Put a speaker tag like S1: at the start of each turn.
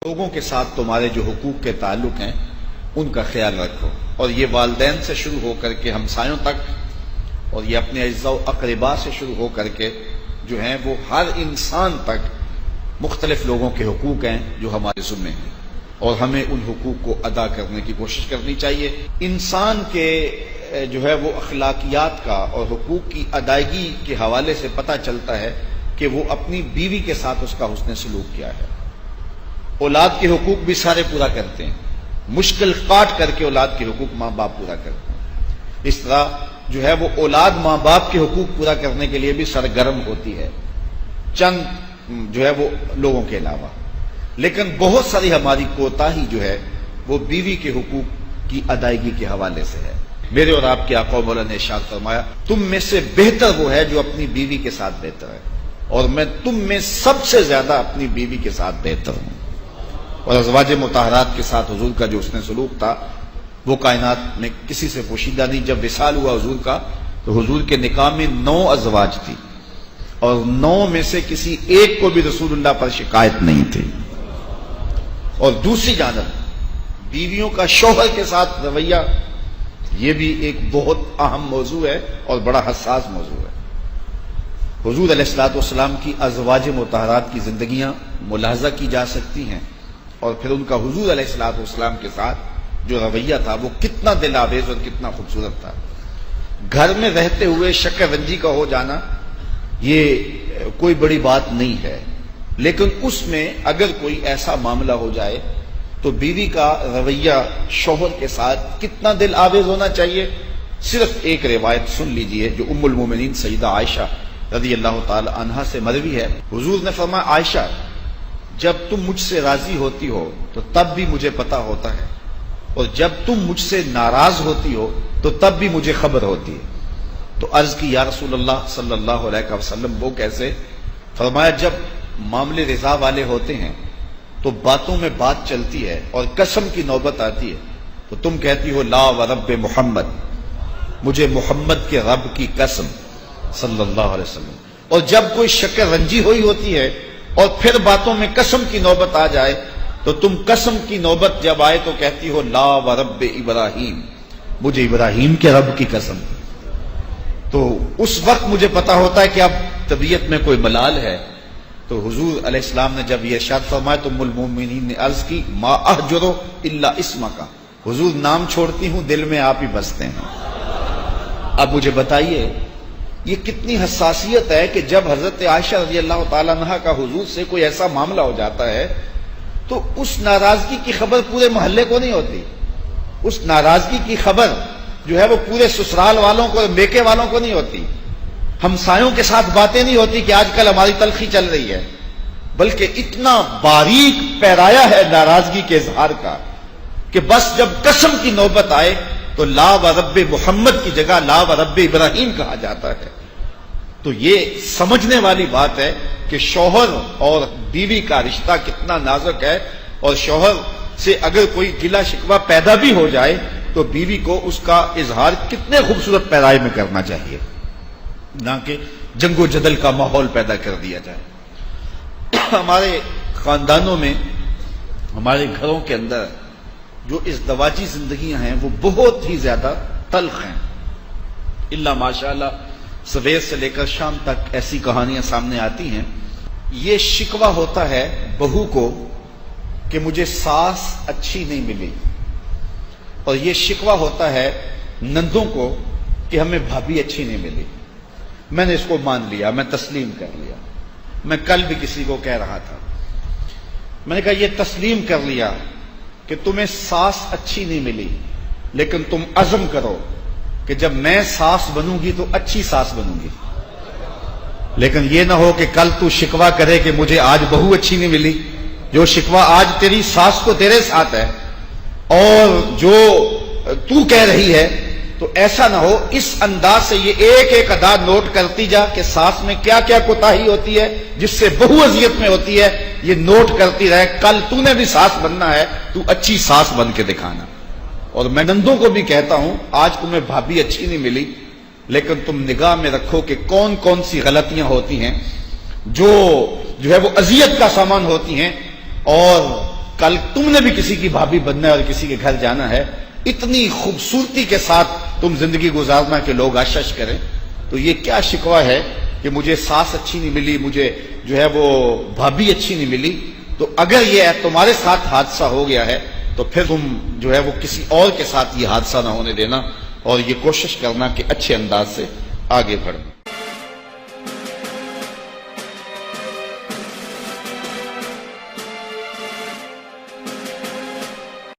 S1: لوگوں کے ساتھ تمہارے جو حقوق کے تعلق ہیں ان کا خیال رکھو، اور یہ والدین سے شروع ہو کر کے ہمسایوں تک، اور یہ اپنے اعزاء و اقربا سے شروع ہو کر کے جو ہیں وہ ہر انسان تک مختلف لوگوں کے حقوق ہیں جو ہمارے ذمہ ہیں، اور ہمیں ان حقوق کو ادا کرنے کی کوشش کرنی چاہیے۔ انسان کے جو ہے وہ اخلاقیات کا اور حقوق کی ادائیگی کے حوالے سے پتہ چلتا ہے کہ وہ اپنی بیوی کے ساتھ اس کا حسن سلوک کیا ہے۔ اولاد کے حقوق بھی سارے پورا کرتے ہیں، مشکل کاٹ کر کے اولاد کے حقوق ماں باپ پورا کرتے ہیں۔ اس طرح جو ہے وہ اولاد ماں باپ کے حقوق پورا کرنے کے لیے بھی سرگرم ہوتی ہے، چند جو ہے وہ لوگوں کے علاوہ۔ لیکن بہت ساری ہماری کوتاہی جو ہے وہ بیوی کے حقوق کی ادائیگی کے حوالے سے ہے۔ میرے اور آپ کے آقا مولا نے ارشاد فرمایا، تم میں سے بہتر وہ ہے جو اپنی بیوی کے ساتھ بہتر ہے، اور میں تم میں سب سے زیادہ اپنی بیوی کے ساتھ بہتر ہوں۔ اور ازواج مطہرات کے ساتھ حضور کا جو حسن سلوک تھا وہ کائنات میں کسی سے پوشیدہ نہیں۔ جب وصال ہوا حضور کا تو حضور کے نکاح میں 9 ازواج تھی، اور 9 میں سے کسی ایک کو بھی رسول اللہ پر شکایت نہیں تھی۔ اور دوسری جانب بیویوں کا شوہر کے ساتھ رویہ، یہ بھی ایک بہت اہم موضوع ہے اور بڑا حساس موضوع ہے۔ حضور علیہ الصلوۃ والسلام کی ازواج مطہرات کی زندگیاں ملاحظہ کی جا سکتی ہیں، اور پھر ان کا حضور علیہ الصلوۃ والسلام کے ساتھ جو رویہ تھا وہ کتنا دل آویز اور کتنا خوبصورت تھا۔ گھر میں رہتے ہوئے شکر رنجی کا ہو جانا یہ کوئی بڑی بات نہیں ہے، لیکن اس میں اگر کوئی ایسا معاملہ ہو جائے تو بیوی کا رویہ شوہر کے ساتھ کتنا دل آویز ہونا چاہیے۔ صرف ایک روایت سن لیجئے جو ام المومنین سیدہ عائشہ رضی اللہ تعالی عنہا سے مروی ہے۔ حضور نے فرمایا، عائشہ جب تم مجھ سے راضی ہوتی ہو تو تب بھی مجھے پتا ہوتا ہے، اور جب تم مجھ سے ناراض ہوتی ہو تو تب بھی مجھے خبر ہوتی ہے۔ تو عرض کی، یا رسول اللہ صلی اللہ علیہ وسلم وہ کیسے؟ فرمایا، جب معاملے رضا والے ہوتے ہیں تو باتوں میں بات چلتی ہے اور قسم کی نوبت آتی ہے تو تم کہتی ہو لا ورب محمد، مجھے محمد کے رب کی قسم صلی اللہ علیہ وسلم۔ اور جب کوئی شکر رنجی ہوئی ہوتی ہے اور پھر باتوں میں قسم کی نوبت آ جائے تو تم قسم کی نوبت جب آئے تو کہتی ہو لا ورب ابراہیم، مجھے ابراہیم کے رب کی قسم۔ تو اس وقت مجھے پتا ہوتا ہے کہ اب طبیعت میں کوئی ملال ہے۔ تو حضور علیہ السلام نے جب یہ ارشاد فرمایا تو ام المومنین نے عرض کی، ما احجرو الا اسمک، حضور نام چھوڑتی ہوں دل میں آپ ہی بستے ہیں۔ اب مجھے بتائیے یہ کتنی حساسیت ہے کہ جب حضرت عائشہ رضی اللہ تعالیٰ عنہا کا حضور سے کوئی ایسا معاملہ ہو جاتا ہے تو اس ناراضگی کی خبر پورے محلے کو نہیں ہوتی، اس ناراضگی کی خبر جو ہے وہ پورے سسرال والوں کو، میکے والوں کو نہیں ہوتی، ہمسایوں کے ساتھ باتیں نہیں ہوتی کہ آج کل ہماری تلخی چل رہی ہے، بلکہ اتنا باریک پیرایا ہے ناراضگی کے اظہار کا کہ بس جب قسم کی نوبت آئے تو لا ورب محمد کی جگہ لا ورب ابراہیم کہا جاتا ہے۔ تو یہ سمجھنے والی بات ہے کہ شوہر اور بیوی کا رشتہ کتنا نازک ہے، اور شوہر سے اگر کوئی گلہ شکوہ پیدا بھی ہو جائے تو بیوی کو اس کا اظہار کتنے خوبصورت پیرائے میں کرنا چاہیے، نہ کہ جنگ و جدل کا ماحول پیدا کر دیا جائے۔ ہمارے خاندانوں میں، ہمارے گھروں کے اندر جو ازدواجی زندگیاں ہیں وہ بہت ہی زیادہ تلخ ہیں، الا ماشاءاللہ سویر سے لے کر شام تک ایسی کہانیاں سامنے آتی ہیں۔ یہ شکوہ ہوتا ہے بہو کو کہ مجھے ساس اچھی نہیں ملی، اور یہ شکوہ ہوتا ہے نندوں کو کہ ہمیں بھابھی اچھی نہیں ملی۔ میں نے اس کو مان لیا، میں تسلیم کر لیا۔ میں کل بھی کسی کو کہہ رہا تھا، میں نے کہا یہ تسلیم کر لیا کہ تمہیں ساس اچھی نہیں ملی، لیکن تم عزم کرو کہ جب میں ساس بنوں گی تو اچھی ساس بنوں گی۔ لیکن یہ نہ ہو کہ کل تو شکوہ کرے کہ مجھے آج بہو اچھی نہیں ملی۔ جو شکوہ آج تیری ساس کو تیرے ساتھ ہے اور جو تو کہہ رہی ہے، تو ایسا نہ ہو اس انداز سے یہ ایک ایک ادا نوٹ کرتی جا کہ ساس میں کیا کیا کوتاہی ہوتی ہے جس سے بہو اذیت میں ہوتی ہے، یہ نوٹ کرتی رہے۔ کل تو نے بھی ساس بننا ہے، تو اچھی ساس بن کے دکھانا۔ اور میں نندوں کو بھی کہتا ہوں، آج تمہیں بھابھی اچھی نہیں ملی، لیکن تم نگاہ میں رکھو کہ کون کون سی غلطیاں ہوتی ہیں جو ہے وہ اذیت کا سامان ہوتی ہیں، اور کل تم نے بھی کسی کی بھابھی بننا ہے اور کسی کے گھر جانا ہے، اتنی خوبصورتی کے ساتھ تم زندگی گزارنا کہ لوگ آشش کریں، تو یہ کیا شکوہ ہے کہ مجھے ساس اچھی نہیں ملی، مجھے جو ہے وہ بھابھی اچھی نہیں ملی؟ تو اگر یہ تمہارے ساتھ حادثہ ہو گیا ہے تو پھر تم جو ہے وہ کسی اور کے ساتھ یہ حادثہ نہ ہونے دینا، اور یہ کوشش کرنا کہ اچھے انداز سے آگے بڑھنا۔